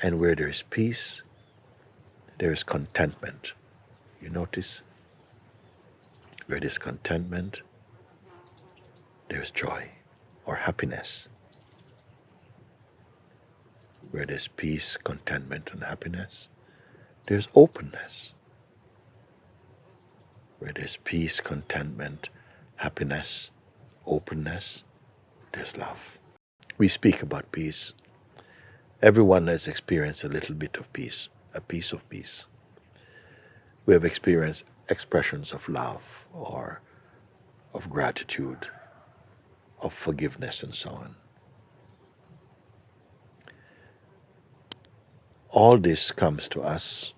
And where there is peace, there is contentment. You notice? Where there is contentment, there is joy or happiness. Where there's peace, contentment, and happiness, there's openness. Where there's peace, contentment, happiness, openness, there's love. We speak about peace. Everyone has experienced a little bit of peace, a piece of peace. We have experienced expressions of love or of gratitude, of forgiveness, and so on. All this comes to us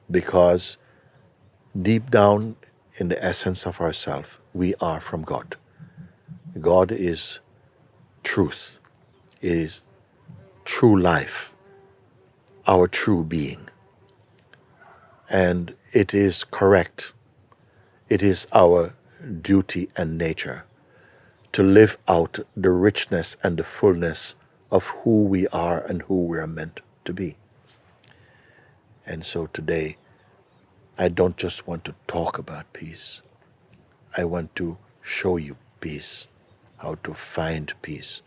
because deep down in the essence of ourself, we are from God. God is truth. It is true life, our true being. And it is correct. It is our duty and nature to live out the richness and the fullness of who we are and who we are meant to be. And so today, I don't just want to talk about peace. I want to show you peace, how to find peace,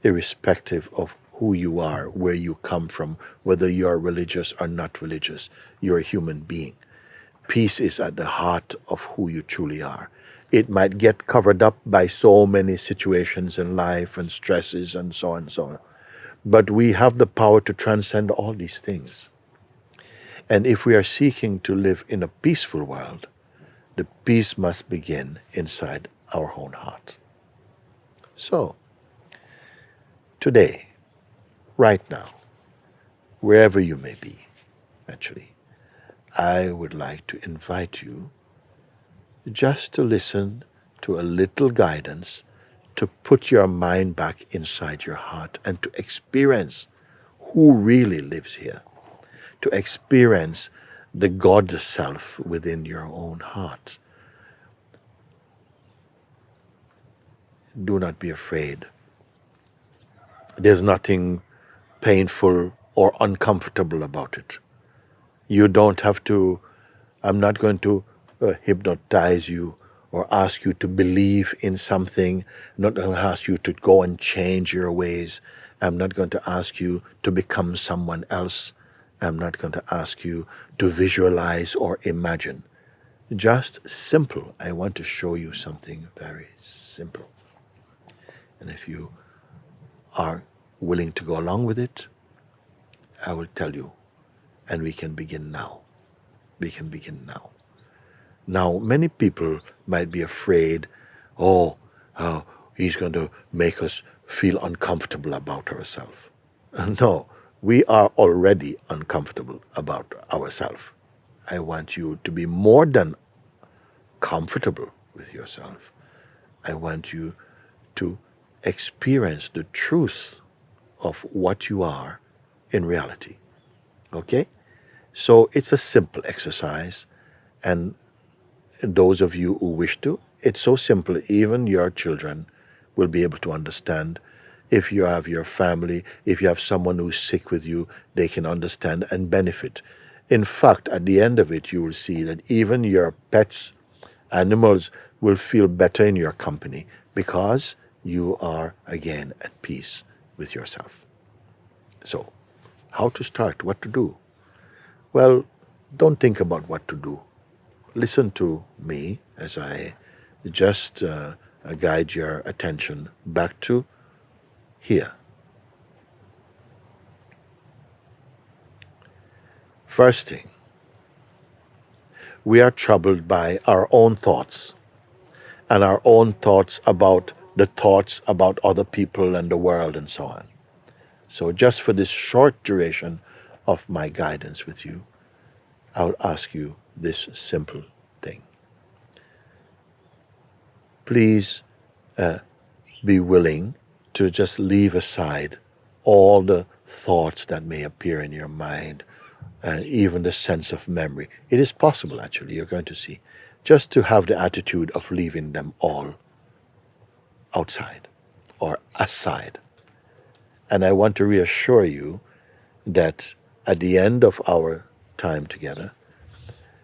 irrespective of who you are, where you come from, whether you are religious or not religious. You're a human being. Peace is at the heart of who you truly are. It might get covered up by so many situations in life and stresses and so on and so on. But we have the power to transcend all these things. And if we are seeking to live in a peaceful world, the peace must begin inside our own heart. So, today, right now, wherever you may be, actually, I would like to invite you just to listen to a little guidance to put your mind back inside your heart and to experience who really lives here, to experience the God self within your own heart. Do not be afraid. There's nothing painful or uncomfortable about it. You don't have to, I'm not going to hypnotize you or ask you to believe in something, not going to ask you to go and change your ways. I'm not going to ask you to become someone else. I'm not going to ask you to visualize or imagine. Just simple. I want to show you something very simple. And if you are willing to go along with it, I will tell you. And we can begin now. We can begin now. Now, many people might be afraid, he's going to make us feel uncomfortable about ourselves. No, we are already uncomfortable about ourselves. I want you to be more than comfortable with yourself. I want you to experience the truth of what you are in reality. Okay? So it's a simple exercise, and those of you who wish to, it's so simple, even your children will be able to understand. If you have your family, if you have someone who's sick with you, they can understand and benefit. In fact, at the end of it, you will see that even your pets, animals, will feel better in your company because you are, again, at peace with yourself. So, how to start? What to do? Well, don't think about what to do. Listen to me as I just guide your attention back to here. First thing, we are troubled by our own thoughts and our own thoughts about the thoughts about other people and the world and so on. So just for this short duration of my guidance with you, I'll ask you this simple thing. Please be willing to just leave aside all the thoughts that may appear in your mind and even the sense of memory. It is possible, actually, you're going to see, just to have the attitude of leaving them all outside or aside. And I want to reassure you that at the end of our time together,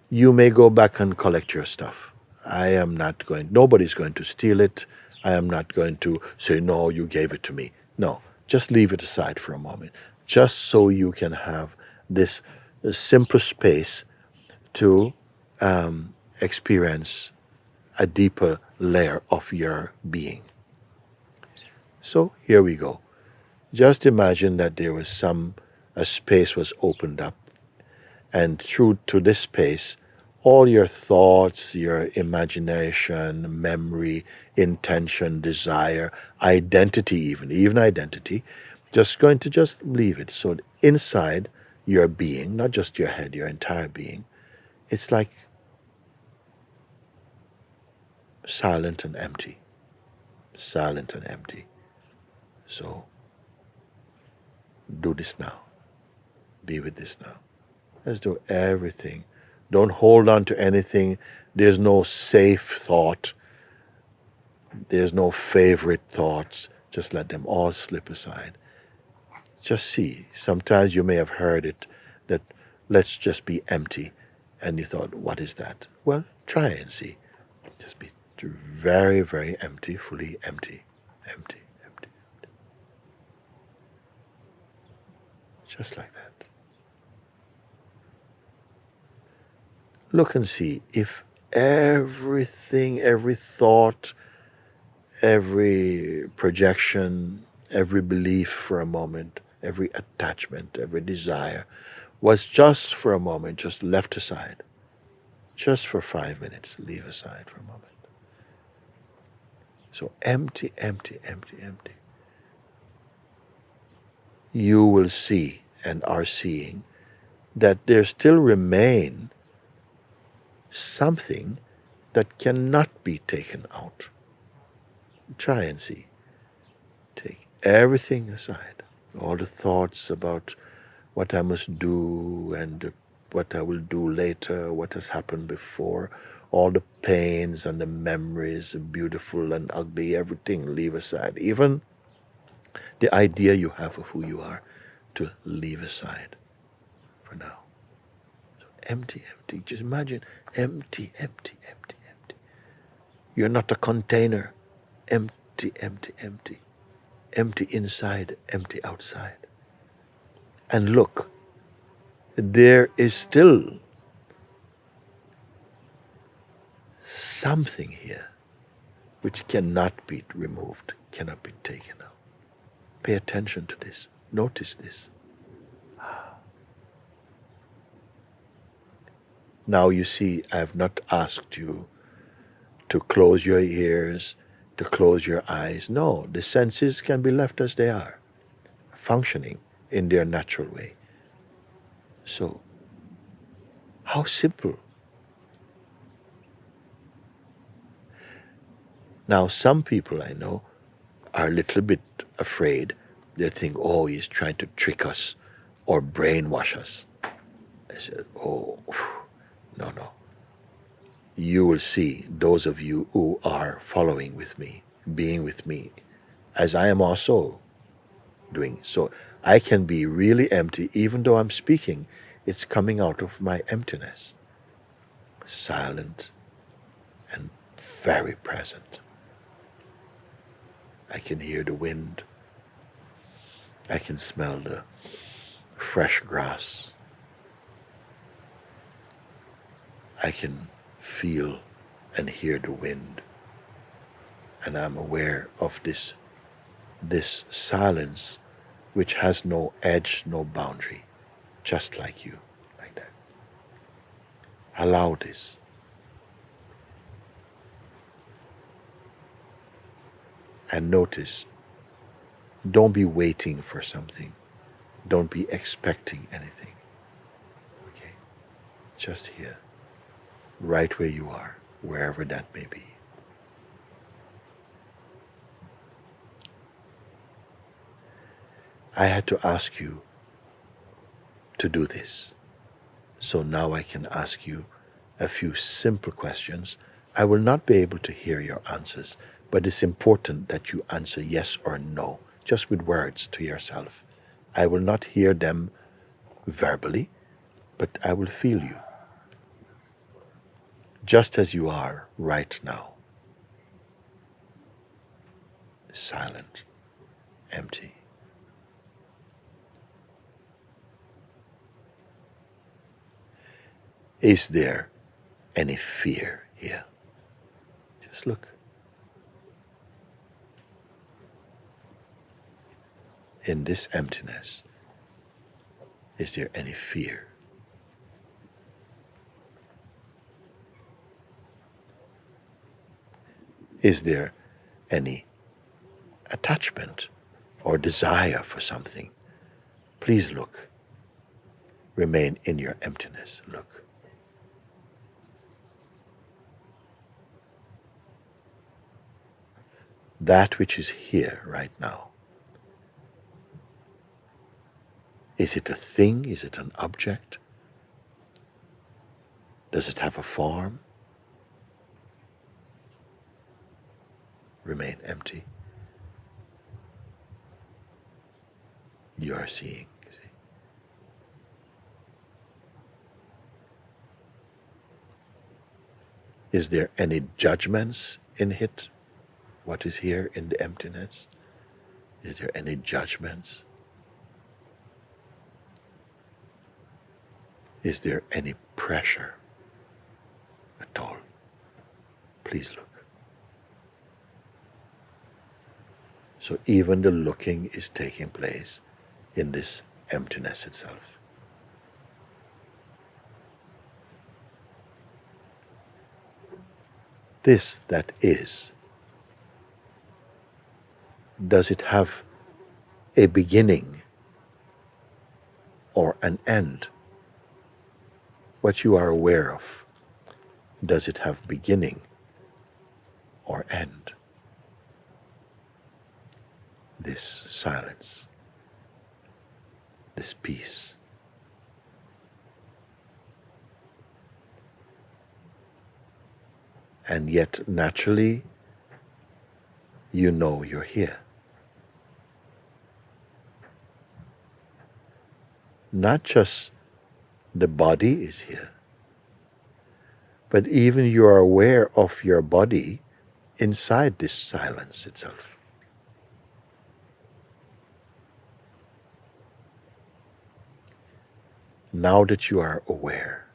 you may go back and collect your stuff. Nobody's going to steal it. I am not going to say, no, you gave it to me. No, just leave it aside for a moment, just so you can have this simple space to experience a deeper layer of your being. So here we go. Just imagine that there was a space was opened up, and through to this space, all your thoughts, your imagination, memory, intention, desire, identity, even identity, just leave it. So inside your being, not just your head, your entire being, it's like silent and empty. Silent and empty. So do this now. Be with this now. Let's do everything. Don't hold on to anything. There's no safe thought. There's no favorite thoughts. Just let them all slip aside. Just see. Sometimes you may have heard it that let's just be empty. And you thought, what is that? Well, try and see. Just be very, very empty, fully empty. Empty, empty, empty. Just like that. Look and see if everything, every thought, every projection, every belief for a moment, every attachment, every desire was just for a moment, just left aside. Just for 5 minutes, leave aside for a moment. So empty, empty, empty, empty. You will see and are seeing that there still remain something that cannot be taken out. Try and see. Take everything aside. All the thoughts about what I must do and what I will do later, what has happened before, all the pains and the memories, beautiful and ugly, everything leave aside. Even the idea you have of who you are, to leave aside for now. So empty, empty. Just imagine empty, empty, empty, empty. You're not a container. Empty, empty, empty. Empty inside, empty outside. And look, there is still something here which cannot be removed, cannot be taken out. Pay attention to this. Notice this. Now you see, I have not asked you to close your ears, to close your eyes. No, the senses can be left as they are, functioning in their natural way. So, how simple. Now, some people I know are a little bit afraid. They think, oh, he's trying to trick us or brainwash us. I said, oh, no, no. You will see, those of you who are following with me, being with me, as I am also doing. So I can be really empty, even though I'm speaking, it's coming out of my emptiness. Silent and very present. I can hear the wind. I can smell the fresh grass. I can feel and hear the wind. And I'm aware of this silence which has no edge, no boundary, just like you, like that. Allow this. And notice, don't be waiting for something. Don't be expecting anything. Okay? Just here, right where you are, wherever that may be. I had to ask you to do this. So now I can ask you a few simple questions. I will not be able to hear your answers, but it's important that you answer yes or no, just with words to yourself. I will not hear them verbally, but I will feel you just as you are right now. Silent, empty. Is there any fear here? Just look. In this emptiness, is there any fear? Is there any attachment or desire for something? Please look. Remain in your emptiness. Look. That which is here right now. Is it a thing? Is it an object? Does it have a form? Remain empty. You are seeing. See? Is there any judgments in it? What is here in the emptiness? Is there any judgments? Is there any pressure at all? Please look. So even the looking is taking place in this emptiness itself. This that is, does it have a beginning or an end? What you are aware of, does it have beginning or end? This silence, this peace. And yet naturally, you know you're here. Not just the body is here, but even you are aware of your body inside this silence itself. Now that you are aware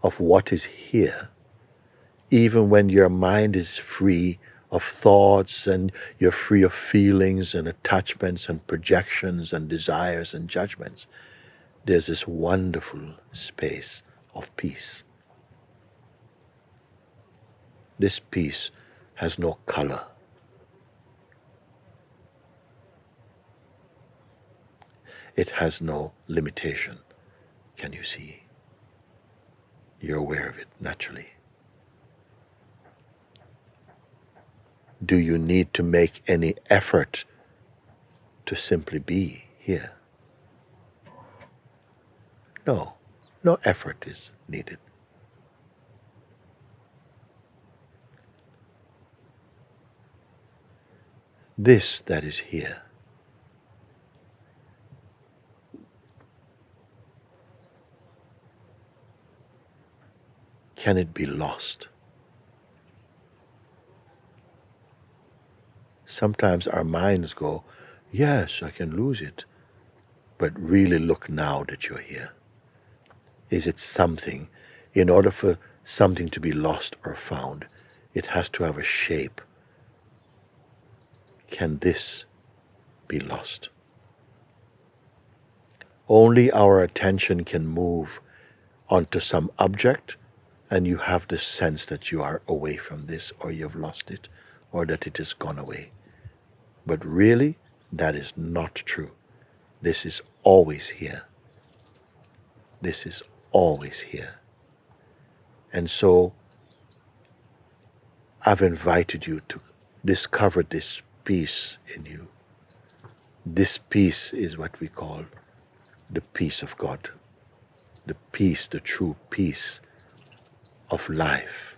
of what is here, even when your mind is free of thoughts and you're free of feelings and attachments and projections and desires and judgments, there's this wonderful space of peace. This peace has no color. It has no limitation. Can you see? You're aware of it naturally. Do you need to make any effort to simply be here? No, no effort is needed. This that is here, can it be lost? Sometimes our minds go, yes, I can lose it. But really look now that you're here. Is it something? In order for something to be lost or found, it has to have a shape. Can this be lost? Only our attention can move onto some object, and you have the sense that you are away from this, or you've lost it, or that it has gone away. But really, that is not true. This is always here. This is always here. And so, I've invited you to discover this peace in you. This peace is what we call the peace of God. The peace, the true peace of life.